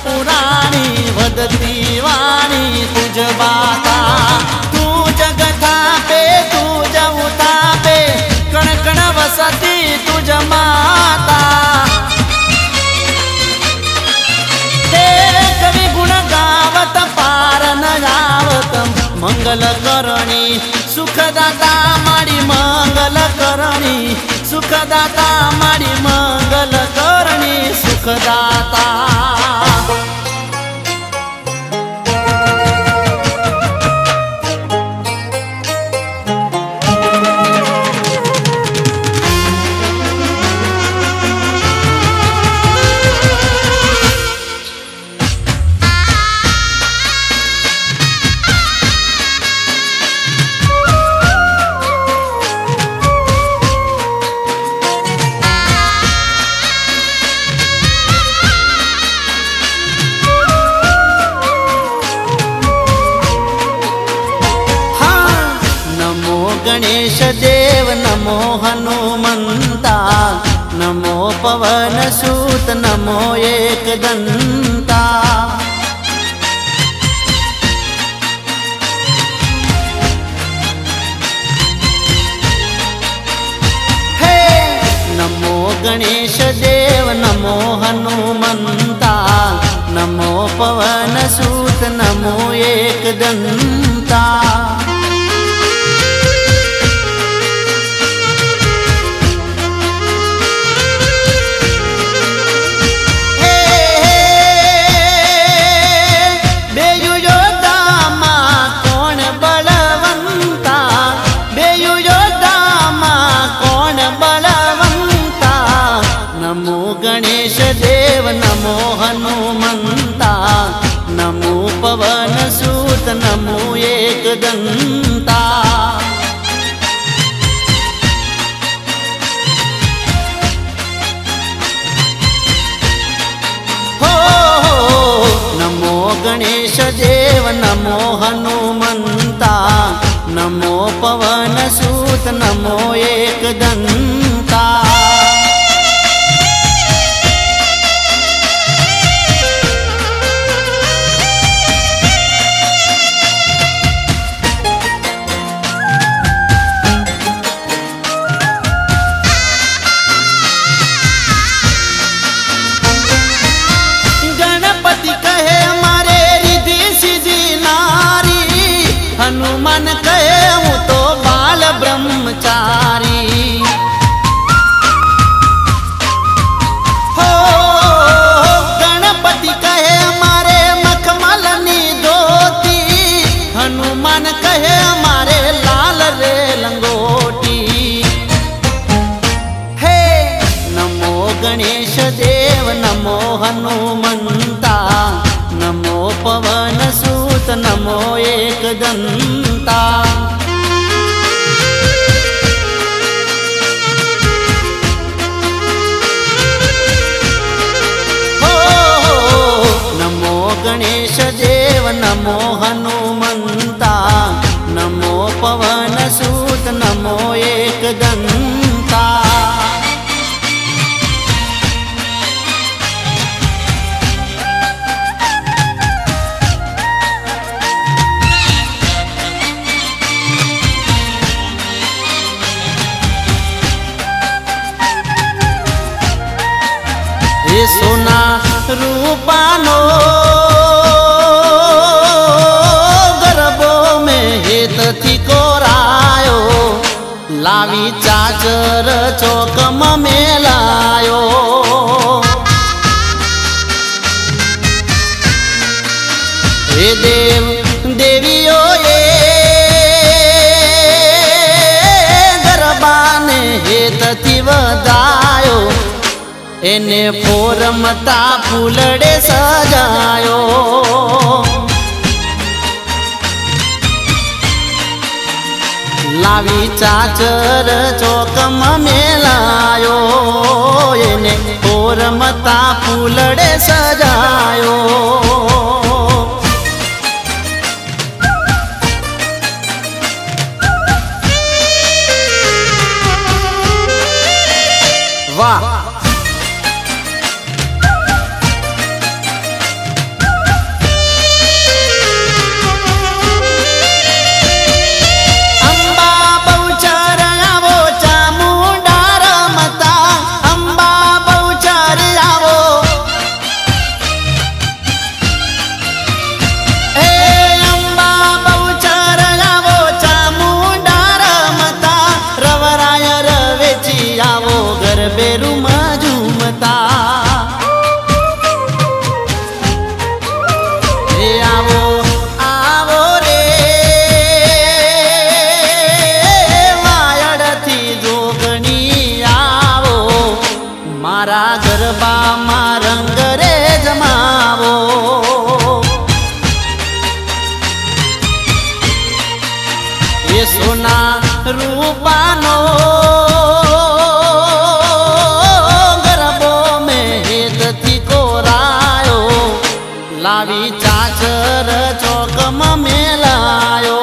पुराणी वदती वाणी तुझ बाता तू जगता पे तू जवता पे कण कण वसती तुझ माता ते कवी गुण गावत पार न गावत मंगल करणी सुखदाता माडी मंगल करणी सुखदाता माडी मंगल करणी सुखदाता गणेश देव नमो हनुमंता नमो पवन सूत नमो एकदंता हे नमो गणेश देव नमो हनुमंता नमो पवन सूत नमो एकदंता गणेश देव नमो हनुमंता नमो पवन सूत नमो एकदंता हो नमो गणेश देव नमो हनुमंता नमो पवन सूत नमो एकदंता हनुमान कहे हूँ तो बाल ब्रह्मचारी हो गणपति कहे हमारे मखमलनी धोती हनुमान कहे हमारे लाल रे लंगोटी हे नमो गणेश देव नमो हनुमंता नमो पवन सूत नमो एकदंता हो नमो गणेश देव नमो हनुमंता नमो पवन सूत नमो एकदंता सोना रूपानो गर्भो में हेत थी कोरायो लावी चाचर चौकम में लायो हे देव देवियो ये गरबा ने हेत थी वधायो एने पोरमता फूलड़े सजायो लावी चाचर चौकम में लायो एने पोरमता फूलड़े सजायो वाह लावी चाचर चौकमा मेलायो।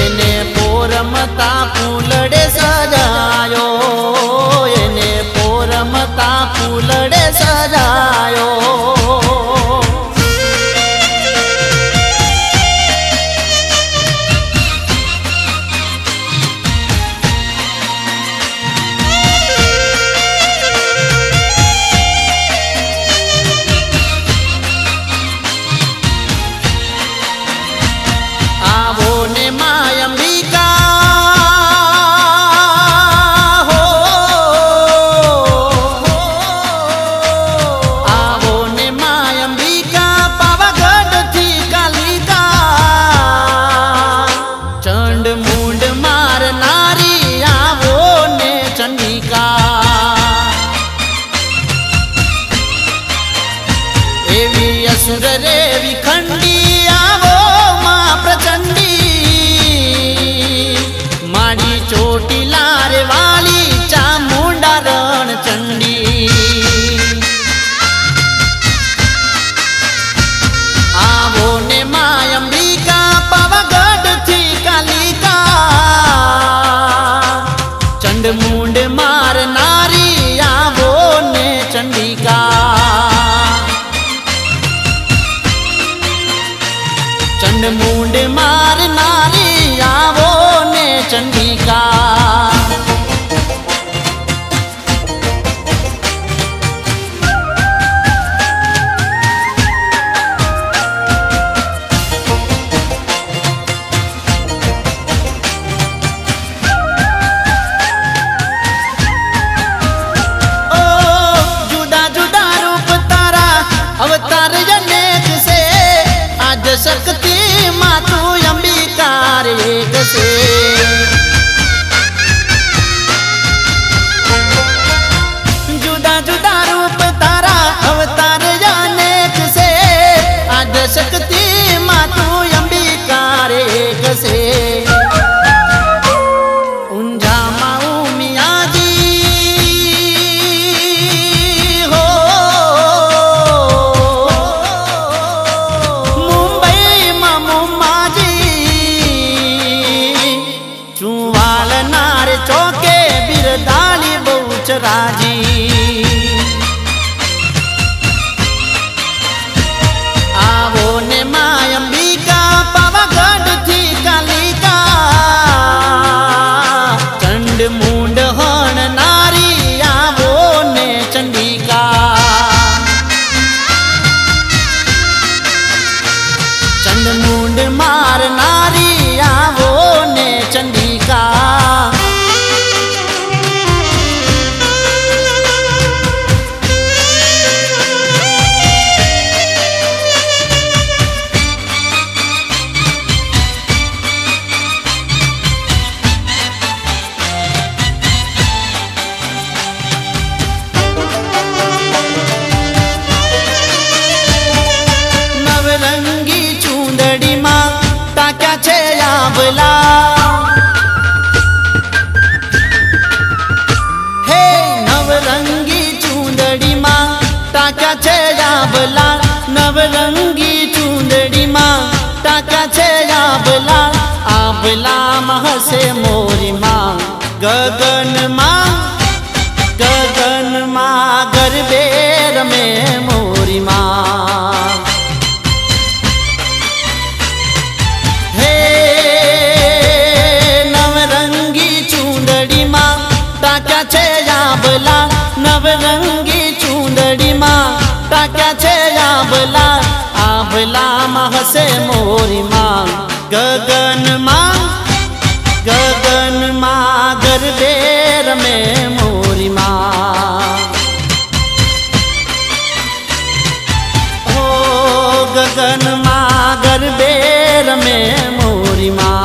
એને પોરમતા ફૂલડે સજાયો, એને પોરમતા ફૂલડે સજાયો। असुर रे विखंडी आवो मां प्रचंडी, माड़ी चोटीला रे वाली चामुंडा रण चंडी। आवो ने मां अंबिका पावागढ़ थी कालिका, चंड मुंड मार नारी आवो ने चंडिका। चंड मुंड मार नारी आवो ने चंडिका। ओ जुदा जुदा रूप तारा अवतार अनेक से, आज शक्ति मातु अंबिका एक से। जुदा जुदा रूप तारा अवतार अनेक से, आज शक्ति मातु अंबिका एक से। ऊंझा माऊ मियाजी हो, चुवाल नार चौके बिरदाली बहुचराजी। आवो ने मां अंबिका पावागढ़ थी कालिका, चंड मुंड हण नारी आवो ने चंडिका। चंड मुंड मार नारी आवो ने चंडिका। नवरंगी चूंदड़ी मां ताक्या छे आवला, हे नवरंगी चूंदड़ी मां ताक्या छे आवला। नवरंगी चूंदड़ी मां ताक्या छे आवला, आवला महसे मोरी मां गगन मां, गगन मां गरबेर में मोरी मां। हे नवरंगी चूंदड़ी मां ताक्या छे आवला, नवरंगी चूंदड़ी मां ताक्या छे आवला, आवला महसे मोरी मां गगन मां, गगन मां गरबेर में मोरी मां। ओ गगन मां गरबेर में मोरी मां।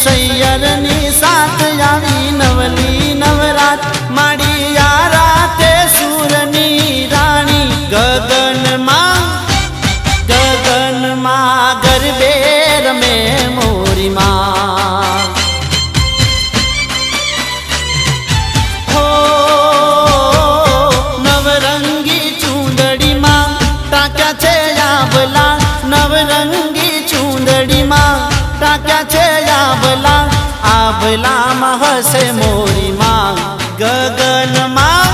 सैयरनी साथ आवी नवली नवरात माड़ी यारा ते सूरनी रानी गगन माँ गरबे रमे मोरी माँ हो नवरंगी चूंदड़ी माँ टाक्या छे आबला नवरंगी चूंदड़ी माँ टाक्या छे आबला आबला माँ हसे मोरी माँ गगन माँ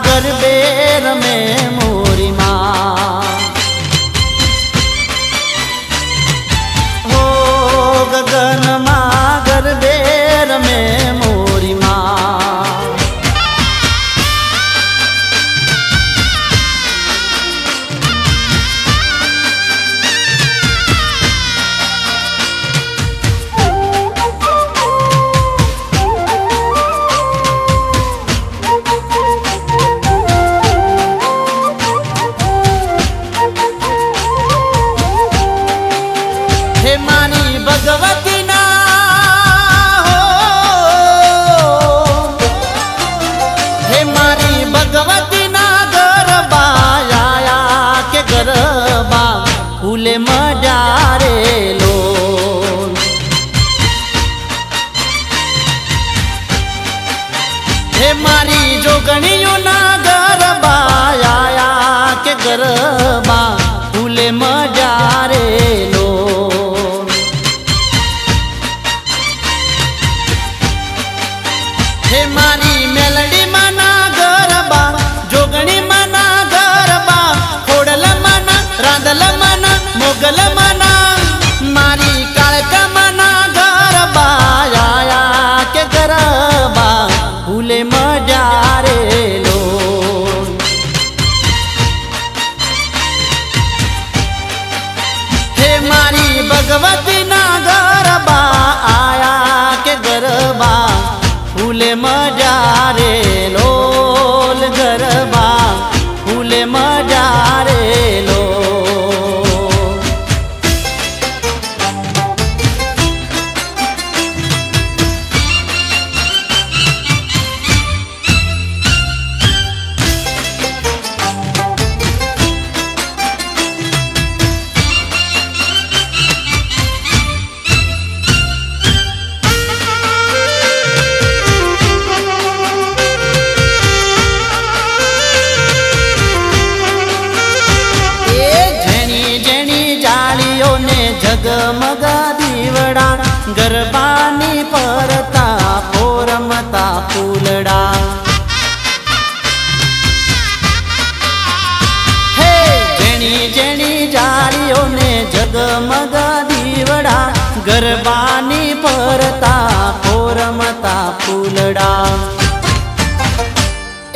गरबे रमे मोरी माँ हो गगन माँ गरबे रमे मोरी माँ हे मारी भगवती ना हो हे मारी भगवती ना गरबा आया के गरबा फूले मजारे लो हे मारी जोगणियों ना गरबा आया के गरबा फूले मजारे लो हे मारी मेलडी मना गरबा जोगणी मना गरबा खोडल मना रांदल मना मोगल मना मारी काळक मना गरबा आया के गरबा फूले मजारे लो हे मारी भगवती ना गरबा आया के गरबा फूले मजारे लोल गरबा फूले मजारे लो जगमगा दीवड़ा गरबानी परता पोरमता फूलड़ा हे जेणी जेणी जालियों ने जगमगा दीवड़ा गरबानी परता पोरमता फूलड़ा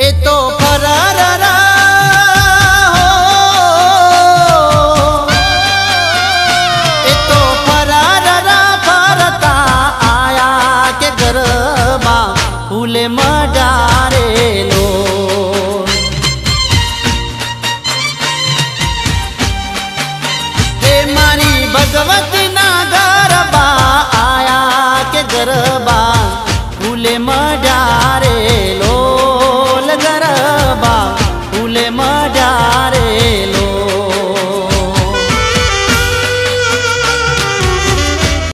ए तो फरार